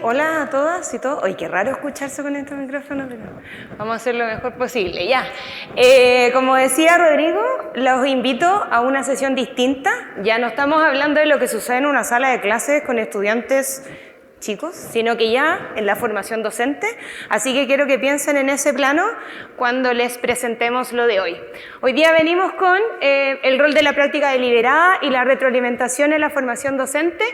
Hola a todas y todos. Oye, qué raro escucharse con este micrófono, pero vamos a hacer lo mejor posible. Ya. Como decía Rodrigo, los invito a una sesión distinta. Ya no estamos hablando de lo que sucede en una sala de clases con estudiantes chicos, sino que ya en la formación docente. Así que quiero que piensen en ese plano cuando les presentemos lo de hoy. Hoy día venimos con el rol de la práctica deliberada y la retroalimentación en la formación docente.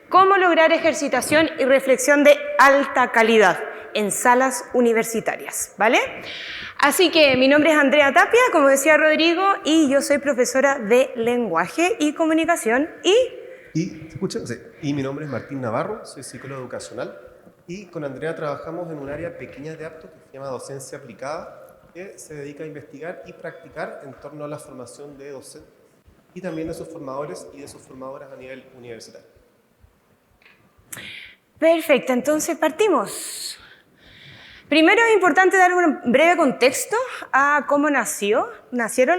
Cómo lograr ejercitación y reflexión de alta calidad en salas universitarias, ¿vale? Así que mi nombre es Andrea Tapia, como decía Rodrigo, y yo soy profesora de lenguaje y comunicación ¿Se escucha? Sí. Y mi nombre es Martín Navarro, soy psicólogo educacional y con Andrea trabajamos en un área pequeña de Aptos que se llama docencia aplicada, que se dedica a investigar y practicar en torno a la formación de docentes y también de sus formadores y de sus formadoras a nivel universitario. Perfecto, entonces partimos. Primero es importante dar un breve contexto a cómo nacieron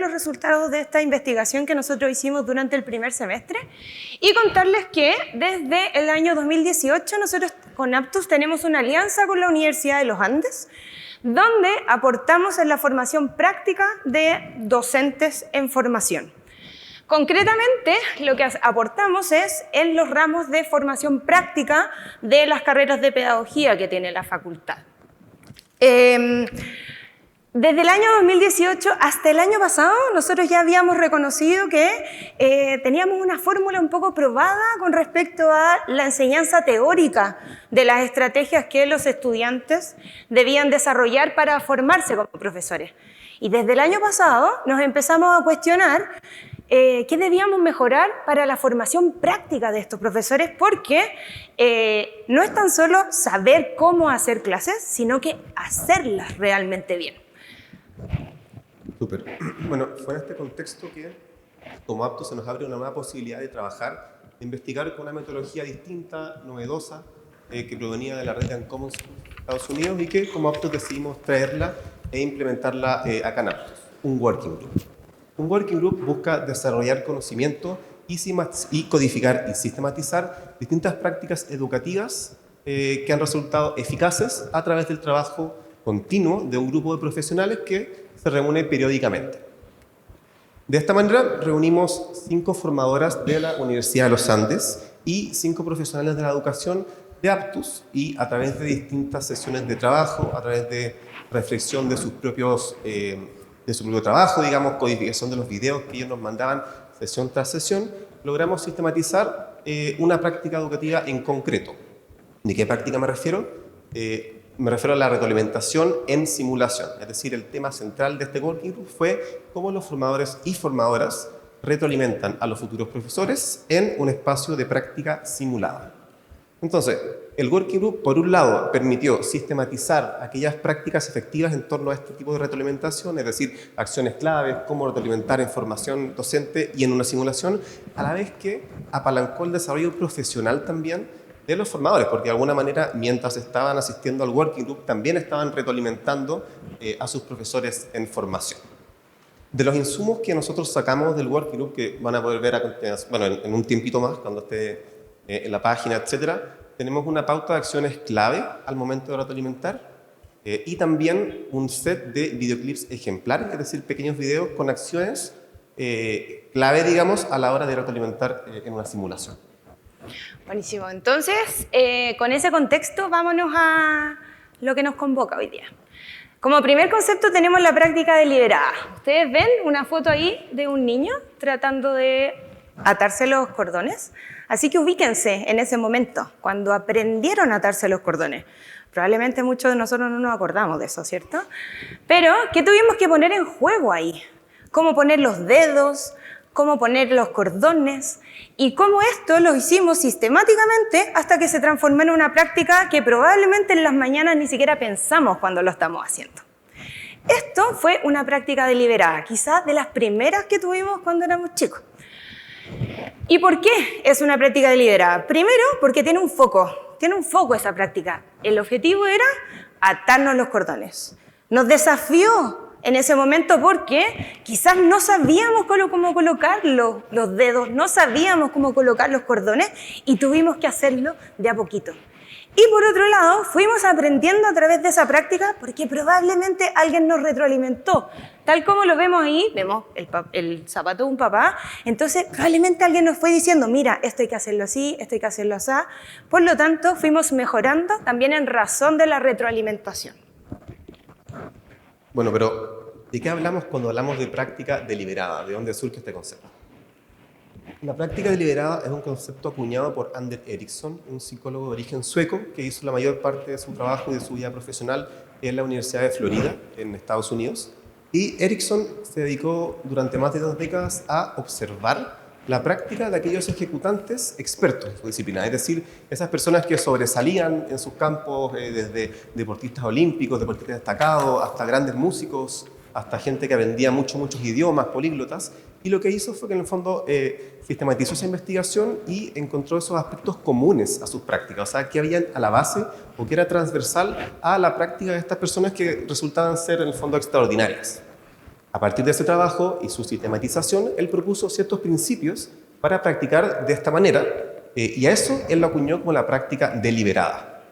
los resultados de esta investigación que nosotros hicimos durante el primer semestre y contarles que desde el año 2018 nosotros con Aptus tenemos una alianza con la Universidad de los Andes donde aportamos en la formación práctica de docentes en formación. Concretamente, lo que aportamos es en los ramos de formación práctica de las carreras de pedagogía que tiene la facultad. Desde el año 2018 hasta el año pasado, nosotros ya habíamos reconocido que teníamos una fórmula un poco probada con respecto a la enseñanza teórica de las estrategias que los estudiantes debían desarrollar para formarse como profesores. Y desde el año pasado nos empezamos a cuestionar ¿qué debíamos mejorar para la formación práctica de estos profesores? Porque no es tan solo saber cómo hacer clases, sino que hacerlas realmente bien. Súper. Bueno, fue en este contexto que como Aptos se nos abre una nueva posibilidad de trabajar, de investigar con una metodología distinta, novedosa, que provenía de la red de Uncommon Schools de Estados Unidos y que como Aptos decidimos traerla e implementarla acá en Aptos, un working group. Un working group busca desarrollar conocimiento y codificar y sistematizar distintas prácticas educativas que han resultado eficaces a través del trabajo continuo de un grupo de profesionales que se reúne periódicamente. De esta manera reunimos 5 formadoras de la Universidad de los Andes y 5 profesionales de la educación de Aptus y a través de distintas sesiones de trabajo, a través de reflexión de sus propios de su propio trabajo, digamos, codificación de los videos que ellos nos mandaban sesión tras sesión, logramos sistematizar una práctica educativa en concreto. ¿De qué práctica me refiero? Me refiero a la retroalimentación en simulación, es decir, el tema central de este working group fue cómo los formadores y formadoras retroalimentan a los futuros profesores en un espacio de práctica simulada. Entonces, el working group, por un lado, permitió sistematizar aquellas prácticas efectivas en torno a este tipo de retroalimentación, es decir, acciones claves, cómo retroalimentar en formación docente y en una simulación, a la vez que apalancó el desarrollo profesional también de los formadores, porque de alguna manera, mientras estaban asistiendo al working group, también estaban retroalimentando a sus profesores en formación. De los insumos que nosotros sacamos del working group, que van a poder ver a continuación, bueno, en un tiempito más, cuando esté en la página, etcétera, tenemos una pauta de acciones clave al momento de retroalimentar y también un set de videoclips ejemplares, es decir, pequeños videos con acciones clave, digamos, a la hora de retroalimentar en una simulación. Buenísimo. Entonces, con ese contexto, vámonos a lo que nos convoca hoy día. Como primer concepto tenemos la práctica deliberada. Ustedes ven una foto ahí de un niño tratando de atarse los cordones. Así que ubíquense en ese momento, cuando aprendieron a atarse los cordones. Probablemente muchos de nosotros no nos acordamos de eso, ¿cierto? Pero, ¿qué tuvimos que poner en juego ahí? ¿Cómo poner los dedos? ¿Cómo poner los cordones? Y cómo esto lo hicimos sistemáticamente hasta que se transformó en una práctica que probablemente en las mañanas ni siquiera pensamos cuando lo estamos haciendo. Esto fue una práctica deliberada, quizás de las primeras que tuvimos cuando éramos chicos. ¿Y por qué es una práctica deliberada? Primero, porque tiene un foco esa práctica. El objetivo era atarnos los cordones. Nos desafió en ese momento porque quizás no sabíamos cómo colocar los dedos, no sabíamos cómo colocar los cordones y tuvimos que hacerlo de a poquito. Y por otro lado, fuimos aprendiendo a través de esa práctica porque probablemente alguien nos retroalimentó. Tal como lo vemos ahí, vemos el zapato de un papá, entonces probablemente alguien nos fue diciendo, mira, esto hay que hacerlo así, esto hay que hacerlo así. Por lo tanto, fuimos mejorando también en razón de la retroalimentación. Bueno, pero ¿de qué hablamos cuando hablamos de práctica deliberada? ¿De dónde surge este concepto? La práctica deliberada es un concepto acuñado por Anders Ericsson, un psicólogo de origen sueco que hizo la mayor parte de su trabajo y de su vida profesional en la Universidad de Florida, en Estados Unidos. Y Ericsson se dedicó durante más de 2 décadas a observar la práctica de aquellos ejecutantes expertos en su disciplina, es decir, esas personas que sobresalían en sus campos, desde deportistas olímpicos, deportistas destacados, hasta grandes músicos, hasta gente que aprendía muchos idiomas, políglotas, y lo que hizo fue que en el fondo sistematizó esa investigación y encontró esos aspectos comunes a sus prácticas, o sea, que habían a la base o que era transversal a la práctica de estas personas que resultaban ser en el fondo extraordinarias. A partir de ese trabajo y su sistematización, él propuso ciertos principios para practicar de esta manera, y a eso él lo acuñó como la práctica deliberada.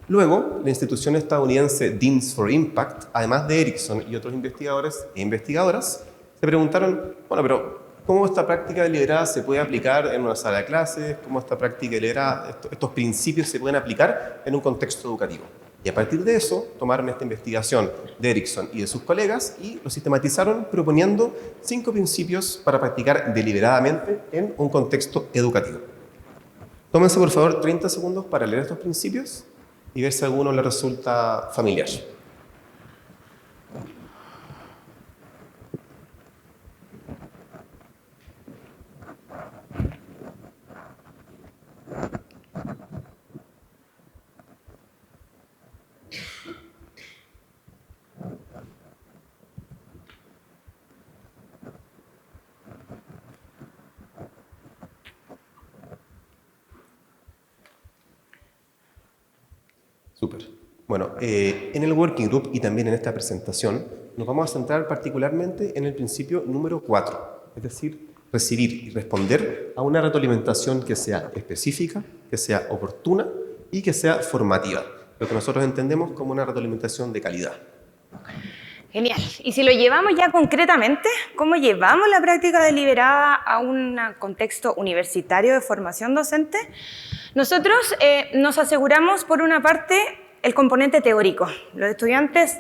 Luego, la institución estadounidense Deans for Impact, además de Ericsson y otros investigadores e investigadoras, se preguntaron, bueno, pero ¿cómo esta práctica deliberada se puede aplicar en una sala de clases? ¿Cómo esta práctica deliberada, estos principios se pueden aplicar en un contexto educativo? Y a partir de eso, tomaron esta investigación de Ericsson y de sus colegas y lo sistematizaron proponiendo 5 principios para practicar deliberadamente en un contexto educativo. Tómense, por favor, 30 segundos para leer estos principios y ver si a alguno le resulta familiar. Súper. Bueno, en el Working Group y también en esta presentación nos vamos a centrar particularmente en el principio número 4, es decir, recibir y responder a una retroalimentación que sea específica, que sea oportuna y que sea formativa, lo que nosotros entendemos como una retroalimentación de calidad. Genial. Y si lo llevamos ya concretamente, ¿cómo llevamos la práctica deliberada a un contexto universitario de formación docente? Nosotros nos aseguramos, por una parte, el componente teórico. Los estudiantes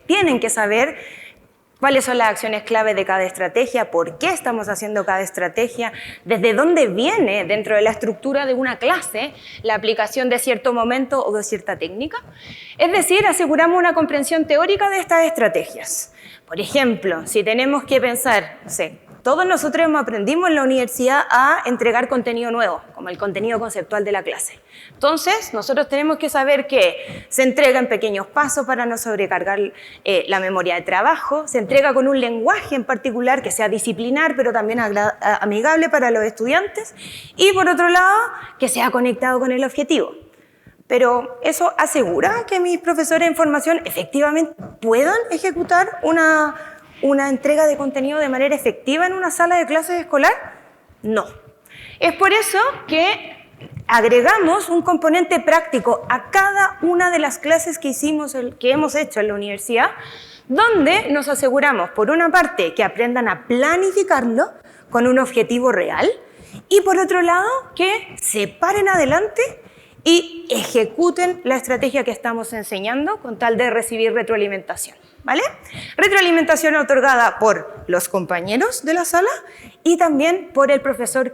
tienen que saber cuáles son las acciones clave de cada estrategia, por qué estamos haciendo cada estrategia, desde dónde viene dentro de la estructura de una clase la aplicación de cierto momento o de cierta técnica. Es decir, aseguramos una comprensión teórica de estas estrategias. Por ejemplo, si tenemos que pensar, no sé, todos nosotros aprendimos en la universidad a entregar contenido nuevo, como el contenido conceptual de la clase. Entonces, nosotros tenemos que saber que se entrega en pequeños pasos para no sobrecargar la memoria de trabajo, se entrega con un lenguaje en particular que sea disciplinar, pero también amigable para los estudiantes, y por otro lado, que sea conectado con el objetivo. Pero ¿eso asegura que mis profesores en formación efectivamente puedan ejecutar una entrega de contenido de manera efectiva en una sala de clases escolar? No. Es por eso que agregamos un componente práctico a cada una de las clases que hemos hecho en la universidad, donde nos aseguramos, por una parte, que aprendan a planificarlo con un objetivo real, y por otro lado, que se paren adelante y ejecuten la estrategia que estamos enseñando con tal de recibir retroalimentación. ¿Vale? Retroalimentación otorgada por los compañeros de la sala y también por el profesor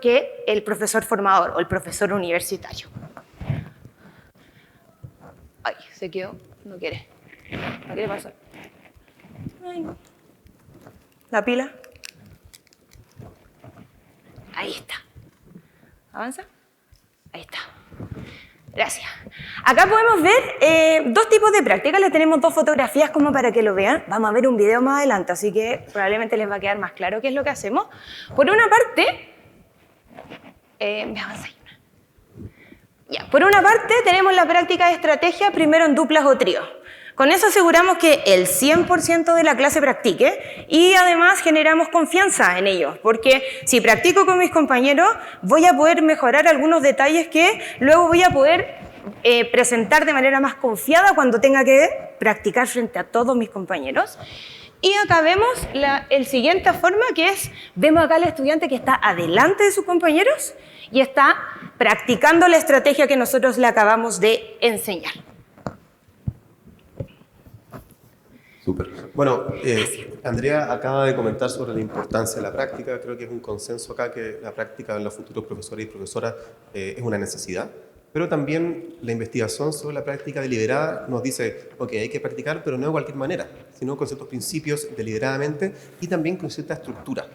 formador o el profesor universitario. Ay, se quedó, no quiere pasar. Ay. ¿La pila? Ahí está. ¿Avanza? Ahí está. Gracias. Acá podemos ver 2 tipos de prácticas. Les tenemos 2 fotografías como para que lo vean. Vamos a ver un video más adelante, así que probablemente les va a quedar más claro qué es lo que hacemos. Por una parte, por una parte tenemos la práctica de estrategia primero en duplas o tríos. Con eso aseguramos que el 100% de la clase practique y además generamos confianza en ellos, porque si practico con mis compañeros voy a poder mejorar algunos detalles que luego voy a poder presentar de manera más confiada cuando tenga que practicar frente a todos mis compañeros. Y acá vemos el siguiente forma, que es, vemos acá al estudiante que está adelante de sus compañeros y está practicando la estrategia que nosotros le acabamos de enseñar. Súper. Bueno, Andrea acaba de comentar sobre la importancia de la práctica. Creo que es un consenso acá que la práctica en los futuros profesores y profesoras es una necesidad. Pero también la investigación sobre la práctica deliberada nos dice, ok, hay que practicar, pero no de cualquier manera, sino con ciertos principios deliberadamente y también con cierta estructura.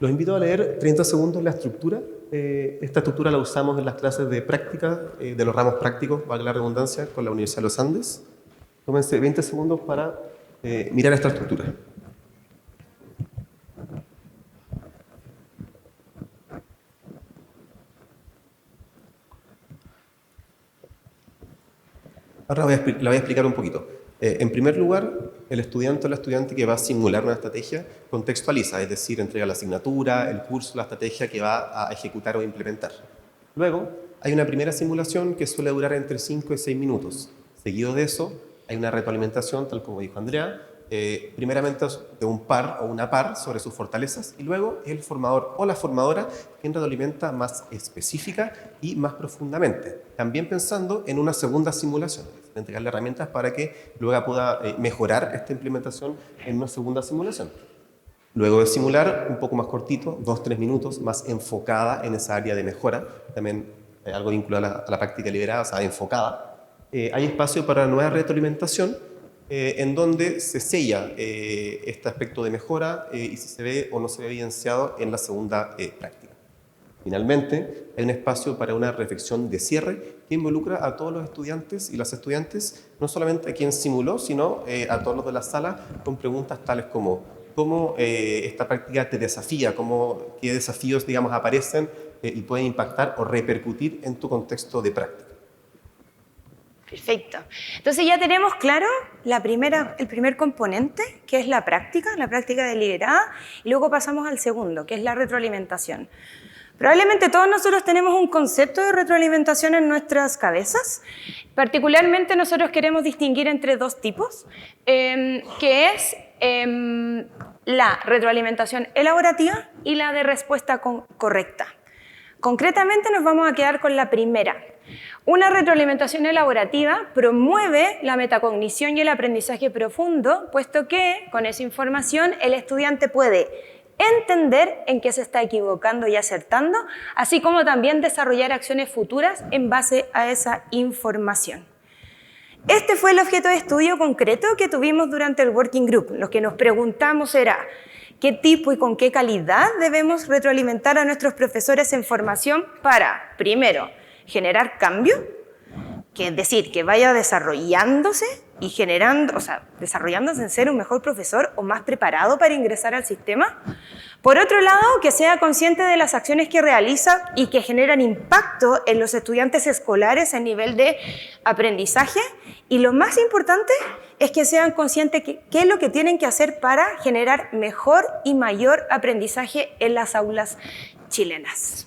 Los invito a leer 30 segundos la estructura. Esta estructura la usamos en las clases de práctica, de los ramos prácticos, valga la redundancia, con la Universidad de los Andes. Tómense 20 segundos para mirar esta estructura. Ahora la voy a explicar un poquito. En primer lugar, el estudiante o la estudiante que va a simular una estrategia contextualiza, es decir, entrega la asignatura, el curso, la estrategia que va a ejecutar o implementar. Luego, hay una primera simulación que suele durar entre 5 y 6 minutos. Seguido de eso, hay una retroalimentación, tal como dijo Andrea, primeramente de un par o una par sobre sus fortalezas y luego el formador o la formadora quien retroalimenta más específica y más profundamente. También pensando en una segunda simulación, entregarle herramientas para que luego pueda mejorar esta implementación en una segunda simulación. Luego de simular, un poco más cortito, 2-3 minutos, más enfocada en esa área de mejora, también algo vinculado a la práctica liberada, o sea, enfocada. Hay espacio para nueva retroalimentación, en donde se sella este aspecto de mejora y si se ve o no se ve evidenciado en la segunda práctica. Finalmente, hay un espacio para una reflexión de cierre que involucra a todos los estudiantes y las estudiantes, no solamente a quien simuló, sino a todos los de la sala, con preguntas tales como cómo esta práctica te desafía, qué desafíos, digamos, aparecen y pueden impactar o repercutir en tu contexto de práctica. Perfecto. Entonces ya tenemos claro el primer componente, que es la práctica deliberada, y luego pasamos al segundo, que es la retroalimentación. Probablemente todos nosotros tenemos un concepto de retroalimentación en nuestras cabezas. Particularmente nosotros queremos distinguir entre dos tipos, que es la retroalimentación elaborativa y la de respuesta correcta. Concretamente nos vamos a quedar con la primera. Una retroalimentación elaborativa promueve la metacognición y el aprendizaje profundo, puesto que con esa información el estudiante puede entender en qué se está equivocando y acertando, así como también desarrollar acciones futuras en base a esa información. Este fue el objeto de estudio concreto que tuvimos durante el Working Group. Lo que nos preguntamos era qué tipo y con qué calidad debemos retroalimentar a nuestros profesores en formación para, primero, generar cambio, que es decir, que vaya desarrollándose y desarrollándose en ser un mejor profesor o más preparado para ingresar al sistema. Por otro lado, que sea consciente de las acciones que realiza y que generan impacto en los estudiantes escolares a nivel de aprendizaje. Y lo más importante es que sean conscientes de qué es lo que tienen que hacer para generar mejor y mayor aprendizaje en las aulas chilenas.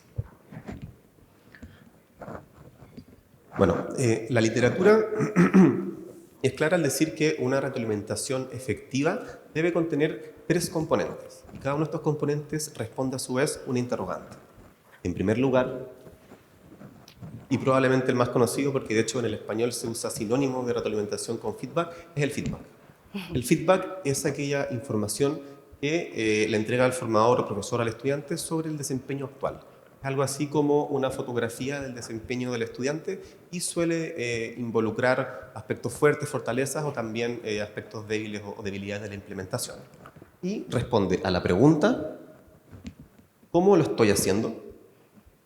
Bueno, la literatura es clara al decir que una retroalimentación efectiva debe contener 3 componentes. Y cada uno de estos componentes responde a su vez una interrogante. En primer lugar, y probablemente el más conocido, porque de hecho en el español se usa sinónimo de retroalimentación con feedback, es el feedback. El feedback es aquella información que le entrega el formador o profesor al estudiante sobre el desempeño actual. Algo así como una fotografía del desempeño del estudiante y suele involucrar aspectos fuertes, fortalezas o también aspectos débiles o debilidades de la implementación. Y responde a la pregunta, ¿cómo lo estoy haciendo?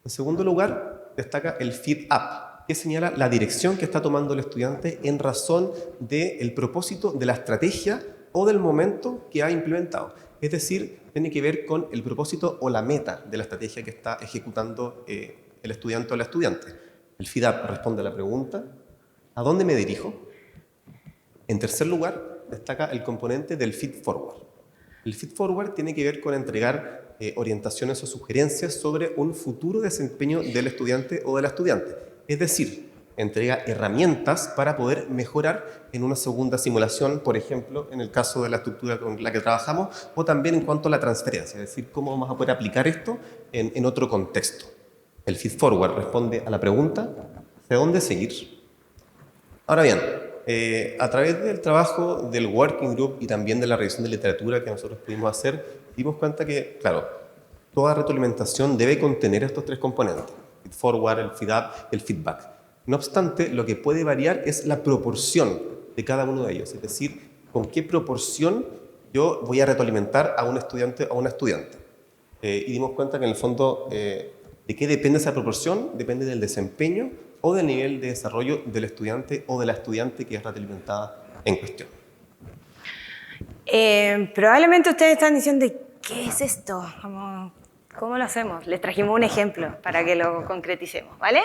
En segundo lugar, destaca el feed up, que señala la dirección que está tomando el estudiante en razón del propósito de la estrategia o del momento que ha implementado. Es decir, tiene que ver con el propósito o la meta de la estrategia que está ejecutando el estudiante o la estudiante. El feed up responde a la pregunta, ¿a dónde me dirijo? En tercer lugar, destaca el componente del feed forward. El feed forward tiene que ver con entregar orientaciones o sugerencias sobre un futuro desempeño del estudiante o de la estudiante. Es decir, entrega herramientas para poder mejorar en una segunda simulación, por ejemplo, en el caso de la estructura con la que trabajamos, o también en cuanto a la transferencia, es decir, cómo vamos a poder aplicar esto en otro contexto. El feedforward responde a la pregunta, ¿de dónde seguir? Ahora bien, a través del trabajo del Working Group y también de la revisión de literatura que nosotros pudimos hacer, dimos cuenta que, claro, toda retroalimentación debe contener estos tres componentes, el feedforward, el feedup, el feedback. No obstante, lo que puede variar es la proporción de cada uno de ellos, es decir, con qué proporción yo voy a retroalimentar a un estudiante o a una estudiante. Y dimos cuenta que en el fondo, ¿de qué depende esa proporción? Depende del desempeño o del nivel de desarrollo del estudiante o de la estudiante que es retroalimentada en cuestión. Probablemente ustedes están diciendo, ¿qué es esto? ¿Cómo lo hacemos? Les trajimos un ejemplo para que lo concreticemos, ¿vale?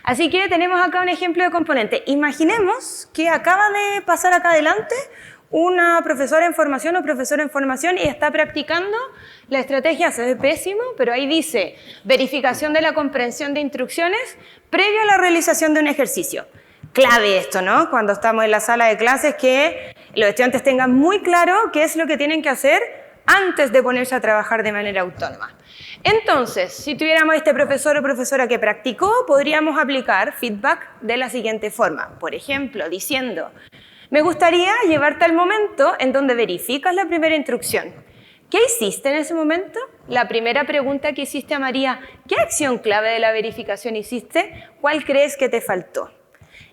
Así que tenemos acá un ejemplo de componente. Imaginemos que acaba de pasar acá adelante una profesora en formación o profesor en formación y está practicando la estrategia, se ve pésimo, pero ahí dice verificación de la comprensión de instrucciones previo a la realización de un ejercicio. Clave esto, ¿no? Cuando estamos en la sala de clases, que los estudiantes tengan muy claro qué es lo que tienen que hacer antes de ponerse a trabajar de manera autónoma. Entonces, si tuviéramos este profesor o profesora que practicó, podríamos aplicar feedback de la siguiente forma. Por ejemplo, diciendo, me gustaría llevarte al momento en donde verificas la primera instrucción. ¿Qué hiciste en ese momento? La primera pregunta que hiciste a María, ¿qué acción clave de la verificación hiciste? ¿Cuál crees que te faltó?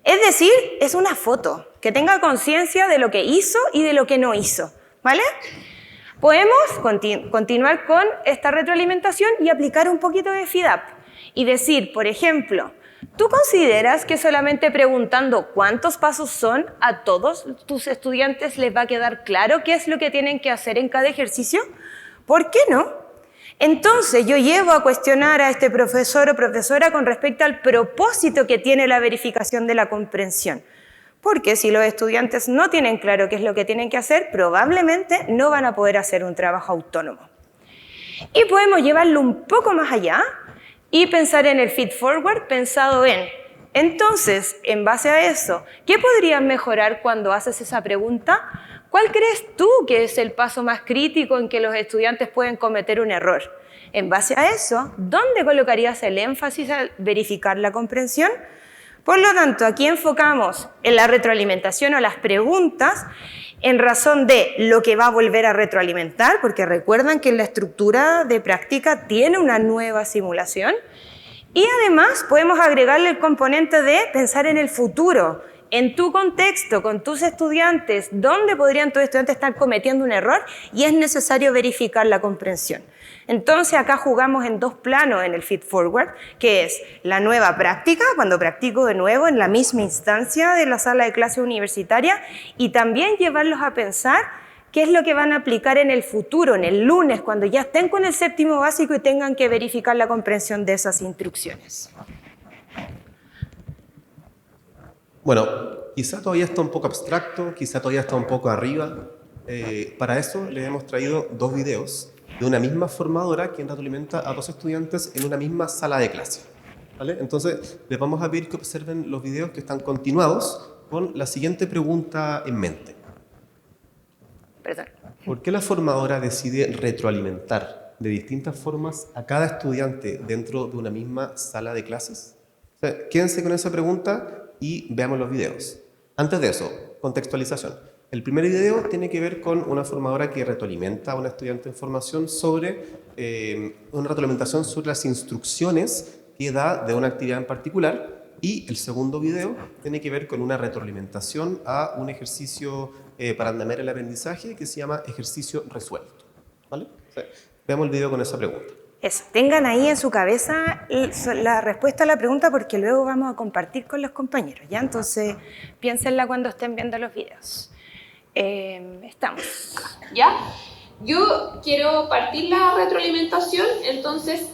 Es decir, es una foto, que tenga conciencia de lo que hizo y de lo que no hizo, ¿vale? Podemos continuar con esta retroalimentación y aplicar un poquito de feedup y decir, por ejemplo, ¿tú consideras que solamente preguntando cuántos pasos son a todos tus estudiantes les va a quedar claro qué es lo que tienen que hacer en cada ejercicio? ¿Por qué no? Entonces yo llevo a cuestionar a este profesor o profesora con respecto al propósito que tiene la verificación de la comprensión. Porque si los estudiantes no tienen claro qué es lo que tienen que hacer, probablemente no van a poder hacer un trabajo autónomo. Y podemos llevarlo un poco más allá y pensar en el feedforward pensado en, entonces, en base a eso, ¿qué podrías mejorar cuando haces esa pregunta? ¿Cuál crees tú que es el paso más crítico en que los estudiantes pueden cometer un error? En base a eso, ¿dónde colocarías el énfasis al verificar la comprensión? Por lo tanto, aquí enfocamos en la retroalimentación o las preguntas en razón de lo que va a volver a retroalimentar, porque recuerdan que en la estructura de práctica tiene una nueva simulación. Y además podemos agregarle el componente de pensar en el futuro, en tu contexto, con tus estudiantes, dónde podrían tus estudiantes estar cometiendo un error y es necesario verificar la comprensión. Entonces acá jugamos en dos planos en el feedforward, que es la nueva práctica, cuando practico de nuevo en la misma instancia de la sala de clase universitaria, y también llevarlos a pensar qué es lo que van a aplicar en el futuro, en el lunes, cuando ya estén con el séptimo básico y tengan que verificar la comprensión de esas instrucciones. Bueno, quizá todavía está un poco abstracto, quizá todavía está un poco arriba. Para eso les hemos traído dos videos de una misma formadora que retroalimenta a dos estudiantes en una misma sala de clase, ¿vale? Entonces, les vamos a pedir que observen los videos que están continuados con la siguiente pregunta en mente. Perdón. ¿Por qué la formadora decide retroalimentar de distintas formas a cada estudiante dentro de una misma sala de clases? O sea, quédense con esa pregunta y veamos los videos. Antes de eso, contextualización. El primer video tiene que ver con una formadora que retroalimenta a un estudiante en formación sobre una retroalimentación sobre las instrucciones que da de una actividad en particular, y el segundo video tiene que ver con una retroalimentación a un ejercicio para andamiar el aprendizaje que se llama ejercicio resuelto, ¿vale? O sea, veamos el video con esa pregunta. Eso, tengan ahí en su cabeza la respuesta a la pregunta porque luego vamos a compartir con los compañeros, ¿ya? Entonces, piénsenla cuando estén viendo los videos. Estamos. ¿Ya? Yo quiero partir la retroalimentación, entonces,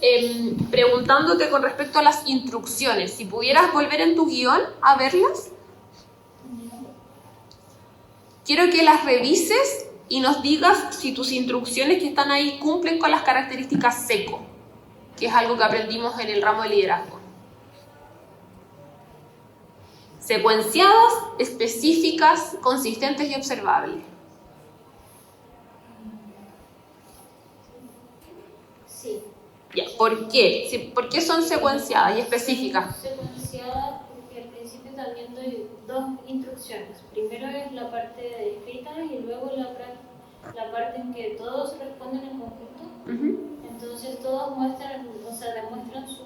preguntándote con respecto a las instrucciones. Si pudieras volver en tu guión a verlas. Quiero que las revises y nos digas si tus instrucciones que están ahí cumplen con las características SECO, que es algo que aprendimos en el ramo de liderazgo. Secuenciadas, específicas, consistentes y observables. Sí. Ya, ¿por qué? Sí, ¿por qué son secuenciadas y específicas? Secuenciada porque al principio también doy dos instrucciones. Primero es la parte de escrita y luego la parte en que todos responden en conjunto. Entonces todos muestran, o sea, demuestran su...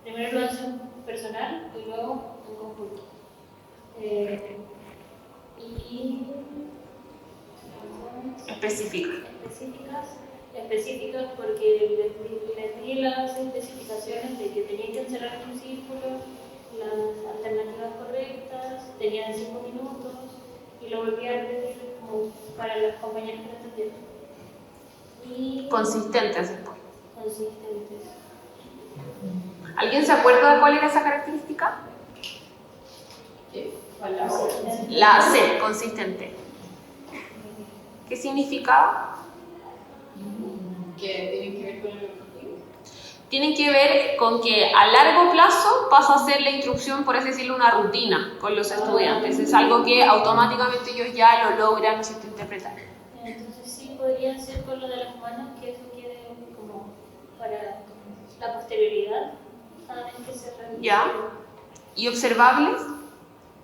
Primero lo hacen personal y luego en conjunto. Y... Específicas porque les di las especificaciones de que tenían que encerrar un círculo, las alternativas correctas, tenían 5 minutos y lo volví a repetir como para las compañeras que no entendieron. Y Consistentes después. consistentes. ¿Alguien se acuerda de cuál era esa característica? La C, consistente. ¿Qué significaba? Que tienen que ver con el objetivo. Tienen que ver con que a largo plazo pasa a ser la instrucción, por así decirlo, una rutina con los estudiantes. Es algo que automáticamente ellos ya lo logran, ¿no es cierto?, interpretar. Entonces sí podría ser con lo de las manos, que eso quede como para la posterioridad, cada vez que se realiza. ¿Ya? ¿Y observables?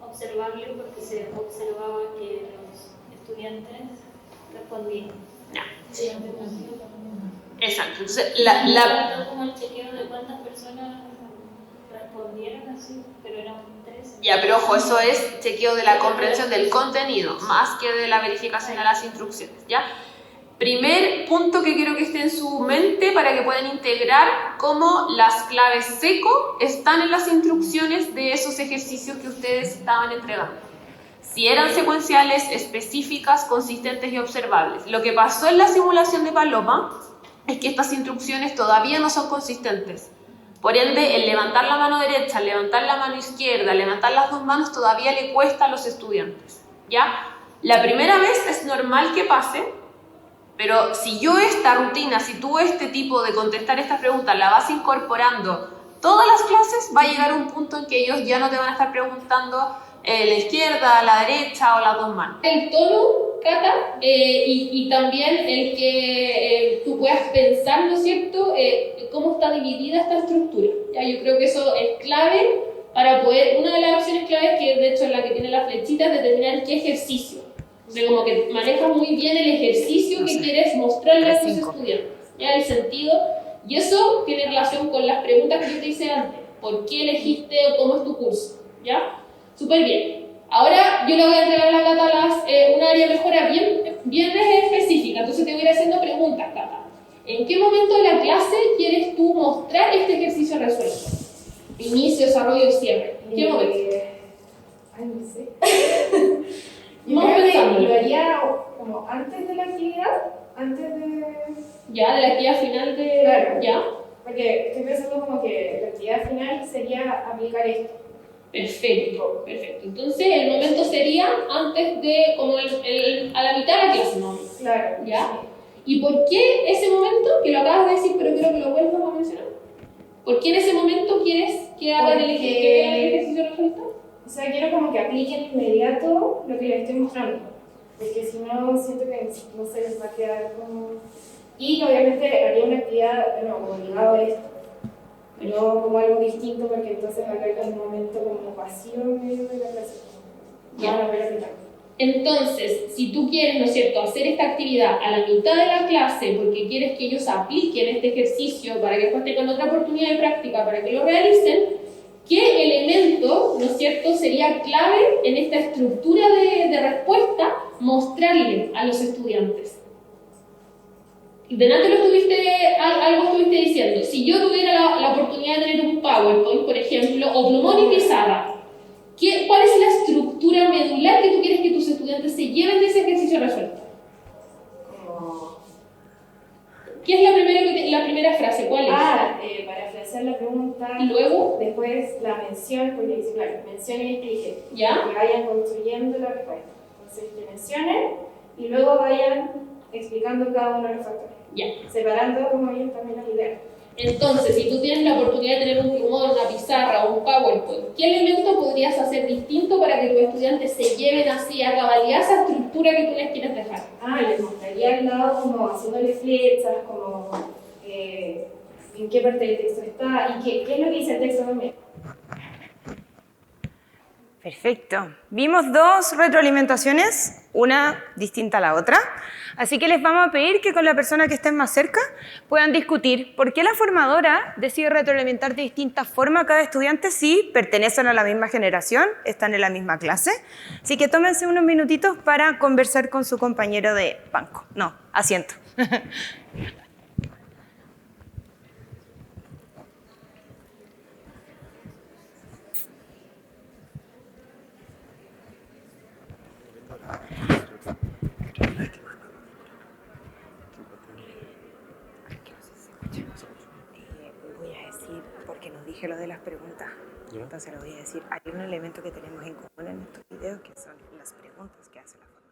Observable porque se observaba que los estudiantes respondían. Ya. Sí, alternativo también. Exacto. Entonces, Faltó como el chequeo de cuántas personas respondieron así, pero eran 3. Ya, pero ojo, eso es chequeo de la comprensión del contenido, más que de la verificación de las instrucciones, ¿ya? Primer punto que quiero que esté en su mente para que puedan integrar cómo las claves seco están en las instrucciones de esos ejercicios que ustedes estaban entregando. Si eran secuenciales, específicas, consistentes y observables. Lo que pasó en la simulación de Paloma es que estas instrucciones todavía no son consistentes. Por ende, el levantar la mano derecha, levantar la mano izquierda, levantar las dos manos todavía le cuesta a los estudiantes, ¿ya? La primera vez es normal que pase, pero si yo esta rutina, si tú este tipo de contestar estas preguntas la vas incorporando todas las clases, va a llegar un punto en que ellos ya no te van a estar preguntando la izquierda, la derecha o las dos manos. El tono, Cata, y también el que tú puedas pensar, ¿no es cierto?, cómo está dividida esta estructura. ¿Ya? Yo creo que eso es clave para poder, una de las opciones claves, que de hecho es la que tiene la flechita, es determinar qué ejercicio. O sea, como que manejas muy bien el ejercicio que quieres mostrarle a tus estudiantes, ¿ya? El sentido, y eso tiene relación con las preguntas que yo te hice antes. ¿Por qué elegiste o cómo es tu curso? ¿Ya? Súper bien. Ahora yo le voy a entregar a la Cata una área de mejora bien específica, entonces te voy a ir haciendo preguntas, Cata. ¿En qué momento de la clase quieres tú mostrar este ejercicio resuelto? Inicio, desarrollo, cierre. ¿En qué momento? Ay, no sé. Vamos pensando. Lo haría como antes de la actividad, antes de... Ya, de la actividad final de... Claro. Ya. Porque estoy pensando como que la actividad final sería aplicar esto. Perfecto. Entonces el momento sería antes de, como a la mitad de la clase, ¿no? Claro. ¿Ya? ¿Y por qué ese momento, que lo acabas de decir, pero quiero que lo vuelvas a mencionar? ¿Por qué en ese momento quieres que hagan el ejercicio resuelto? O sea, quiero como que apliquen inmediato lo que les estoy mostrando. Porque si no, siento que no se les va a quedar como... Y obviamente haría una actividad, bueno, como ligado a esto. Pero como algo distinto, porque entonces va a caer un momento como vacío en medio de la clase. Ya. Van a ver aplicar. Entonces, si tú quieres, ¿no es cierto?, hacer esta actividad a la mitad de la clase porque quieres que ellos apliquen este ejercicio para que después tengan otra oportunidad de práctica para que lo realicen, ¿qué elemento, ¿no es cierto?, sería clave en esta estructura de respuesta mostrarle a los estudiantes? Delante algo estuviste diciendo. Si yo tuviera la oportunidad de tener un PowerPoint, por ejemplo, o plumón y pizarra, ¿cuál es la estructura medular que tú quieres que tus estudiantes se lleven de ese ejercicio resuelto? ¿Qué es la primera frase? ¿Cuál es? Parafrasear la pregunta. Y luego, Después la mención, porque dice, claro, mencionen y expliquen. ¿ya? Que vayan construyendo la respuesta. Entonces, que mencionen y luego vayan explicando cada uno de los factores. Ya. Separando como ellos también las ideas. Entonces, si tú tienes la oportunidad de tener un Promodel, una pizarra o un PowerPoint, ¿qué elemento podrías hacer distinto para que tus estudiantes se lleven así a cabalidad esa estructura que tú les quieres dejar? Les mostraría al lado como haciéndole flechas, como en qué parte del texto está y qué es lo que dice el texto también. Perfecto. Vimos dos retroalimentaciones, una distinta a la otra. Así que les vamos a pedir que con la persona que estén más cerca puedan discutir por qué la formadora decide retroalimentar de distintas formas a cada estudiante si pertenecen a la misma generación, están en la misma clase. Así que tómense unos minutitos para conversar con su compañero de banco. No, asiento. Voy a decir, porque nos dije lo de las preguntas, entonces lo voy a decir, hay un elemento que tenemos en común en estos videos que son las preguntas que hace la formadora.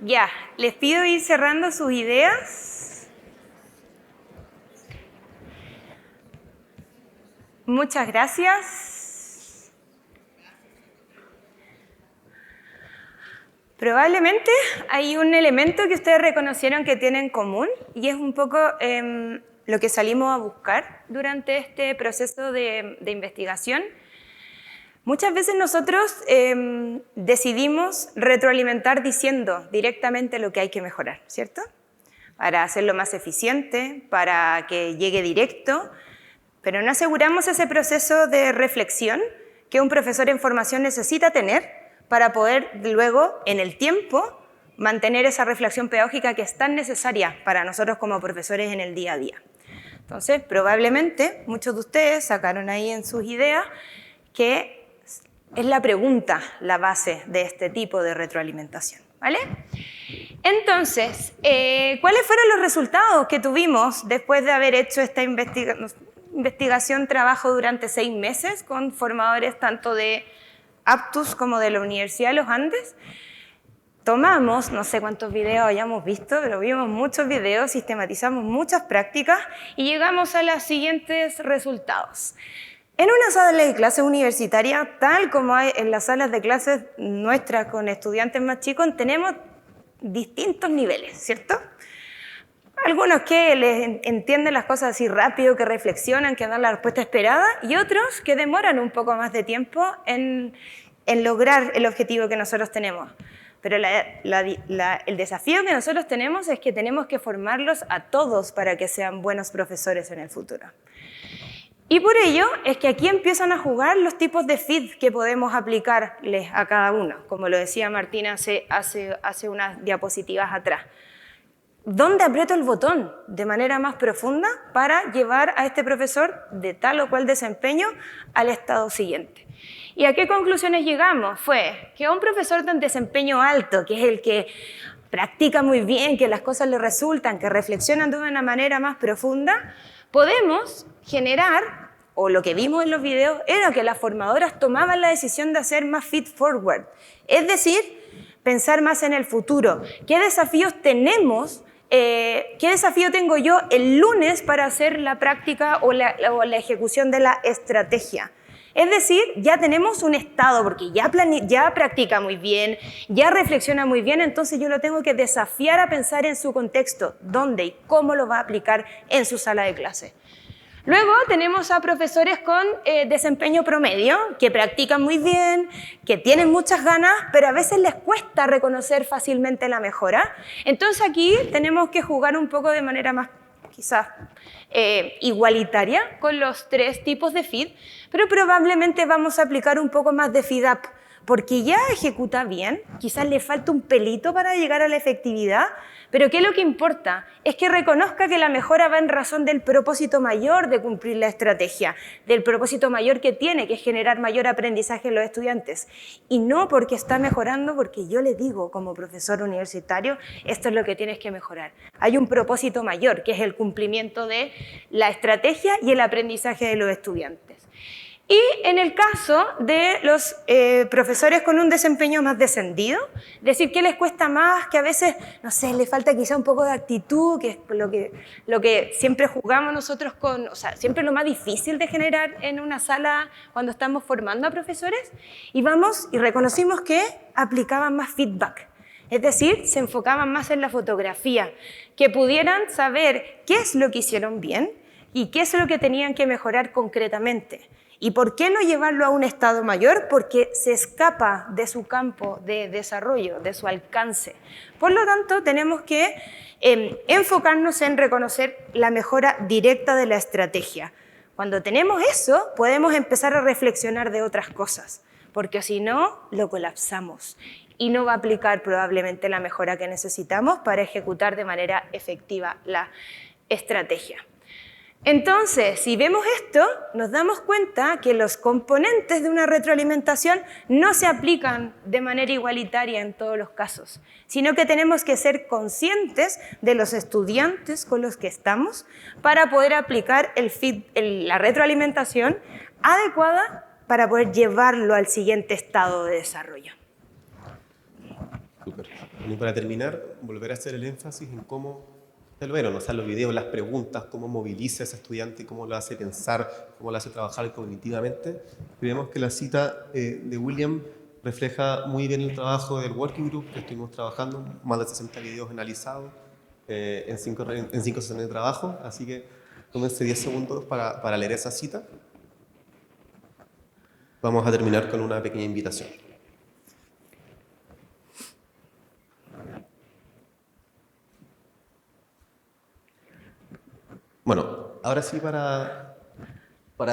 Ya, les pido ir cerrando sus ideas. Muchas gracias. Probablemente hay un elemento que ustedes reconocieron que tienen en común y es un poco lo que salimos a buscar durante este proceso de investigación. Muchas veces nosotros decidimos retroalimentar diciendo directamente lo que hay que mejorar, ¿cierto? Para hacerlo más eficiente, para que llegue directo, pero no aseguramos ese proceso de reflexión que un profesor en formación necesita tener para poder luego, en el tiempo, mantener esa reflexión pedagógica que es tan necesaria para nosotros como profesores en el día a día. Entonces, probablemente muchos de ustedes sacaron ahí en sus ideas que es la pregunta la base de este tipo de retroalimentación, ¿vale? Entonces, ¿cuáles fueron los resultados que tuvimos después de haber hecho esta investigación, trabajo durante 6 meses con formadores tanto de Aptus como de la Universidad de los Andes? Tomamos, no sé cuántos videos hayamos visto, pero vimos muchos videos, sistematizamos muchas prácticas y llegamos a los siguientes resultados. En una sala de clases universitaria, tal como hay en las salas de clases nuestras con estudiantes más chicos, tenemos distintos niveles, ¿cierto? Algunos que les entienden las cosas así rápido, que reflexionan, que dan la respuesta esperada, y otros que demoran un poco más de tiempo en lograr el objetivo que nosotros tenemos. Pero el desafío que nosotros tenemos es que tenemos que formarlos a todos para que sean buenos profesores en el futuro. Y por ello es que aquí empiezan a jugar los tipos de feed que podemos aplicarles a cada uno, como lo decía Martina hace unas diapositivas atrás. ¿Dónde aprieto el botón de manera más profunda para llevar a este profesor de tal o cual desempeño al estado siguiente? ¿Y a qué conclusiones llegamos? Fue que a un profesor de desempeño alto, que es el que practica muy bien, que las cosas le resultan, que reflexionan de una manera más profunda, podemos generar, o lo que vimos en los videos, era que las formadoras tomaban la decisión de hacer más feed forward, es decir, pensar más en el futuro. ¿Qué desafíos tenemos? ¿Qué desafío tengo yo el lunes para hacer la práctica o la ejecución de la estrategia? Es decir, ya tenemos un estado, porque ya practica muy bien, ya reflexiona muy bien, entonces yo lo tengo que desafiar a pensar en su contexto, dónde y cómo lo va a aplicar en su sala de clase. Luego tenemos a profesores con desempeño promedio, que practican muy bien, que tienen muchas ganas, pero a veces les cuesta reconocer fácilmente la mejora. Entonces aquí tenemos que jugar un poco de manera más, quizás, igualitaria con los 3 tipos de feed, pero probablemente vamos a aplicar un poco más de feed up, porque ya ejecuta bien, quizás le falta un pelito para llegar a la efectividad, pero ¿qué es lo que importa? Es que reconozca que la mejora va en razón del propósito mayor de cumplir la estrategia, del propósito mayor que tiene, que es generar mayor aprendizaje en los estudiantes. Y no porque está mejorando, porque yo le digo como profesor universitario, esto es lo que tienes que mejorar. Hay un propósito mayor, que es el cumplimiento de la estrategia y el aprendizaje de los estudiantes. Y en el caso de los profesores con un desempeño más descendido, decir que les cuesta más, que a veces, no sé, les falta quizá un poco de actitud, que es lo que siempre jugamos nosotros con, o sea, siempre lo más difícil de generar en una sala cuando estamos formando a profesores, y vamos y reconocimos que aplicaban más feedback. Es decir, se enfocaban más en la fotografía, que pudieran saber qué es lo que hicieron bien y qué es lo que tenían que mejorar concretamente. ¿Y por qué no llevarlo a un estado mayor? Porque se escapa de su campo de desarrollo, de su alcance. Por lo tanto, tenemos que enfocarnos en reconocer la mejora directa de la estrategia. Cuando tenemos eso, podemos empezar a reflexionar de otras cosas, porque si no, lo colapsamos y no va a aplicar probablemente la mejora que necesitamos para ejecutar de manera efectiva la estrategia. Entonces, si vemos esto, nos damos cuenta que los componentes de una retroalimentación no se aplican de manera igualitaria en todos los casos, sino que tenemos que ser conscientes de los estudiantes con los que estamos para poder aplicar la retroalimentación adecuada para poder llevarlo al siguiente estado de desarrollo. Súper. Y para terminar, volver a hacer el énfasis en cómo lo vieron, o sea, los videos, las preguntas, cómo moviliza a ese estudiante, cómo lo hace pensar, cómo lo hace trabajar cognitivamente. Y vemos que la cita de William refleja muy bien el trabajo del Working Group que estuvimos trabajando, más de 60 videos analizados en 5 sesiones de trabajo, así que tómense 10 segundos para leer esa cita. Vamos a terminar con una pequeña invitación. Bueno, ahora sí para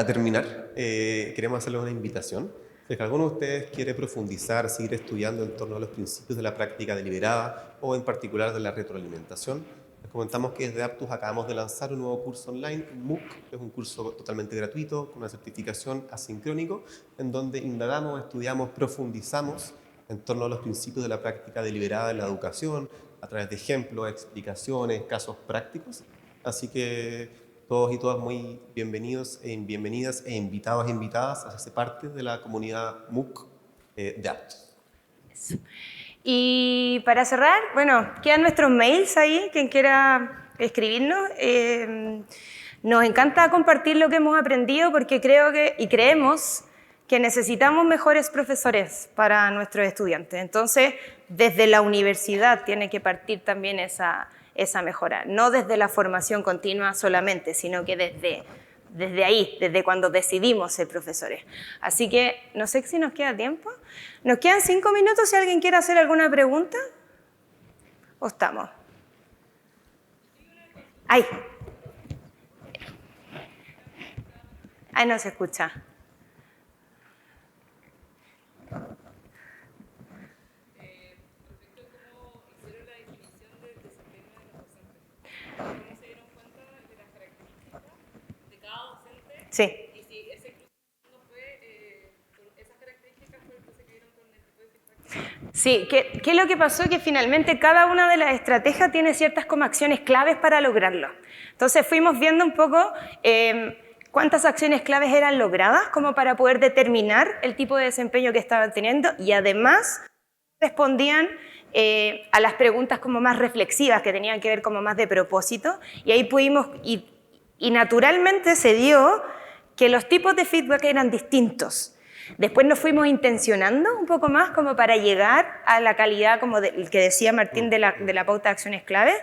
terminar, queremos hacerles una invitación. Si alguno de ustedes quiere profundizar, seguir estudiando en torno a los principios de la práctica deliberada o en particular de la retroalimentación, les comentamos que desde Aptus acabamos de lanzar un nuevo curso online, un MOOC, que es un curso totalmente gratuito, con una certificación asincrónico, en donde indagamos, estudiamos, profundizamos en torno a los principios de la práctica deliberada en la educación, a través de ejemplos, explicaciones, casos prácticos. Así que todos y todas muy bienvenidos bienvenidas e invitados e invitadas a ser parte de la comunidad MOOC de Aptus. Y para cerrar, bueno, quedan nuestros mails ahí, quien quiera escribirnos. Nos encanta compartir lo que hemos aprendido porque creemos que necesitamos mejores profesores para nuestros estudiantes. Entonces, desde la universidad tiene que partir también esa mejora, no desde la formación continua solamente, sino que desde ahí, desde cuando decidimos ser profesores. Así que no sé si nos queda tiempo. Nos quedan 5 minutos si alguien quiere hacer alguna pregunta. ¿O estamos? ¡Ay! ¡Ay, no se escucha! Sí. Y si ese no fue, esas características fue que se vieron con el tipo de feedback. Sí, ¿qué es lo que pasó? Que finalmente cada una de las estrategias tiene ciertas como acciones claves para lograrlo. Entonces fuimos viendo un poco cuántas acciones claves eran logradas como para poder determinar el tipo de desempeño que estaban teniendo y además respondían a las preguntas como más reflexivas que tenían que ver como más de propósito y ahí pudimos, y naturalmente se dio que los tipos de feedback eran distintos. Después nos fuimos intencionando un poco más como para llegar a la calidad, como el que decía Martín, de la pauta de acciones clave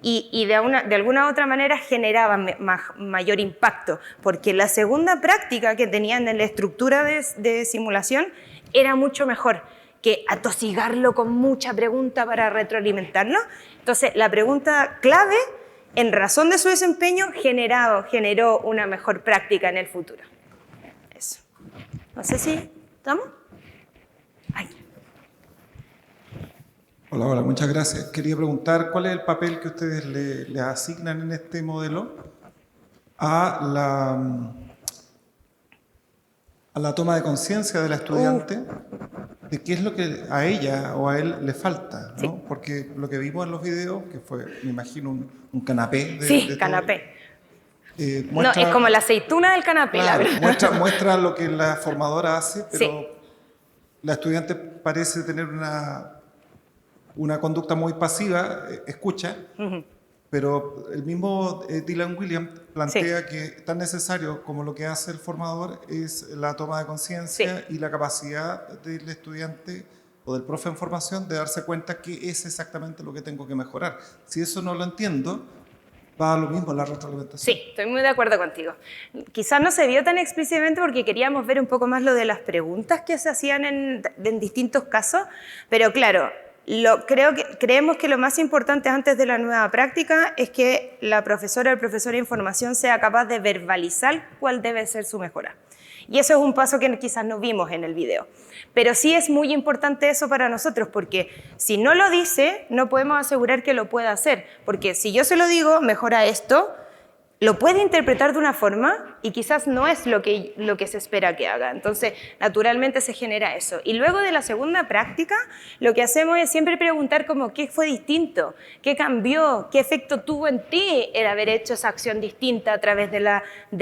y de alguna otra manera generaban mayor impacto, porque la segunda práctica que tenían en la estructura de simulación era mucho mejor que atosigarlo con mucha pregunta para retroalimentarlo. Entonces, la pregunta clave, en razón de su desempeño, generó una mejor práctica en el futuro. Eso. No sé si... ¿Estamos? Ay. Hola, hola, muchas gracias. Quería preguntar cuál es el papel que ustedes le asignan en este modelo a la toma de conciencia de la estudiante de qué es lo que a ella o a él le falta, ¿no? Sí. Porque lo que vimos en los videos, que fue, me imagino, un canapé de Sí, todo, canapé. muestra, No, es como la aceituna del canapé, claro, la verdad. muestra lo que la formadora hace, pero Sí. la estudiante parece tener una conducta muy pasiva, escucha, pero el mismo Dylan Williams plantea que tan necesario como lo que hace el formador es la toma de conciencia y la capacidad del estudiante o del profe en formación de darse cuenta que es exactamente lo que tengo que mejorar. Si eso no lo entiendo, va a lo mismo la retroalimentación. Sí, estoy muy de acuerdo contigo. Quizás no se vio tan explícitamente porque queríamos ver un poco más lo de las preguntas que se hacían en distintos casos, pero claro, creemos que lo más importante antes de la nueva práctica es que la profesora o el profesor de información sea capaz de verbalizar cuál debe ser su mejora. Y eso es un paso que quizás no vimos en el video. Pero sí es muy importante eso para nosotros, porque si no lo dice, no podemos asegurar que lo pueda hacer. Porque si yo se lo digo, mejora esto, lo puede interpretar de una forma y quizás no es lo que se espera que haga. Entonces, naturalmente se genera eso. Y luego de la segunda práctica, lo que hacemos es siempre preguntar como qué fue distinto, qué cambió, qué efecto tuvo en ti el haber hecho esa acción distinta a través de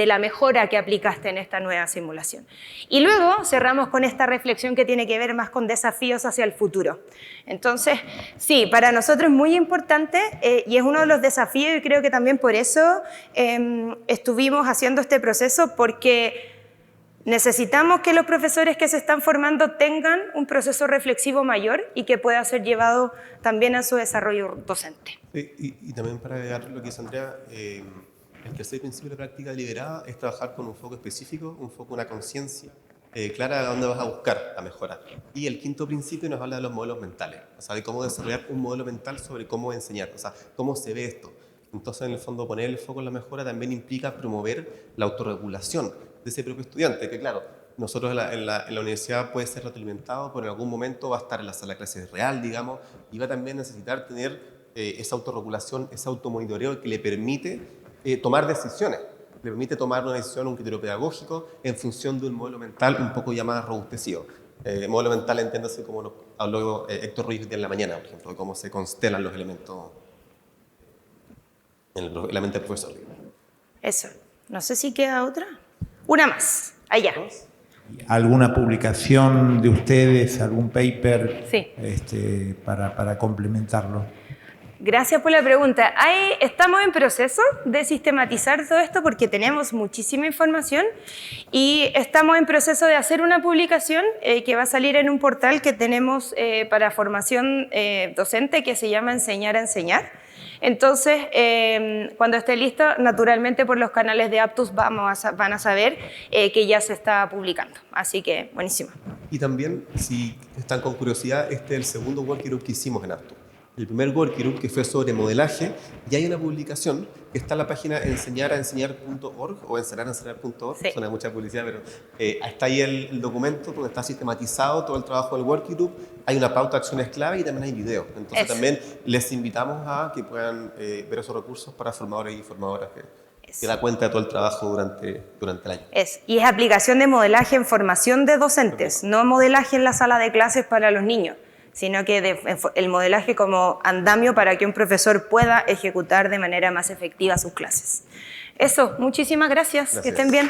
la mejora que aplicaste en esta nueva simulación. Y luego cerramos con esta reflexión que tiene que ver más con desafíos hacia el futuro. Entonces, sí, para nosotros es muy importante y es uno de los desafíos y creo que también por eso estuvimos haciendo este proceso, porque necesitamos que los profesores que se están formando tengan un proceso reflexivo mayor y que pueda ser llevado también a su desarrollo docente. Y también para agregar lo que dice Andrea, el tercer principio de la práctica deliberada es trabajar con un foco específico, un foco, una conciencia clara de dónde vas a buscar a mejorar. Y el quinto principio nos habla de los modelos mentales, o sea, de cómo desarrollar un modelo mental sobre cómo enseñar, o sea, cómo se ve esto. Entonces, en el fondo, poner el foco en la mejora también implica promover la autorregulación de ese propio estudiante, que claro, nosotros en la universidad puede ser retroalimentado, pero en algún momento va a estar en la sala de clases real, digamos, y va a también necesitar tener esa autorregulación, ese automonitoreo que le permite tomar decisiones, le permite tomar una decisión, un criterio pedagógico, en función de un modelo mental un poco ya más robustecido. Modelo mental, entiéndase como lo habló Héctor Ruiz en la mañana, por ejemplo, de cómo se constelan los elementos en la mente del profesor. Eso. No sé si queda otra. Una más. Allá. ¿Alguna publicación de ustedes, algún paper Sí. para complementarlo? Gracias por la pregunta. Estamos en proceso de sistematizar todo esto porque tenemos muchísima información y estamos en proceso de hacer una publicación que va a salir en un portal que tenemos para formación docente que se llama Enseñar a Enseñar. Entonces, cuando esté listo, naturalmente por los canales de Aptus van a saber que ya se está publicando. Así que, buenísimo. Y también, si están con curiosidad, este es el segundo workgroup que hicimos en Aptus. El primer workgroup, que fue sobre modelaje, y hay una publicación que está en la página enseñaraenseñar.org o enseñaraenseñar.org, sí. Suena mucha publicidad, pero está ahí el documento donde está sistematizado todo el trabajo del workgroup, hay una pauta de acciones clave y también hay videos. Entonces también les invitamos a que puedan ver esos recursos para formadores y formadoras que da cuenta de todo el trabajo durante el año. Y es aplicación de modelaje en formación de docentes, no modelaje en la sala de clases para los niños, sino que el modelaje como andamio para que un profesor pueda ejecutar de manera más efectiva sus clases. Eso, muchísimas gracias. Que estén bien.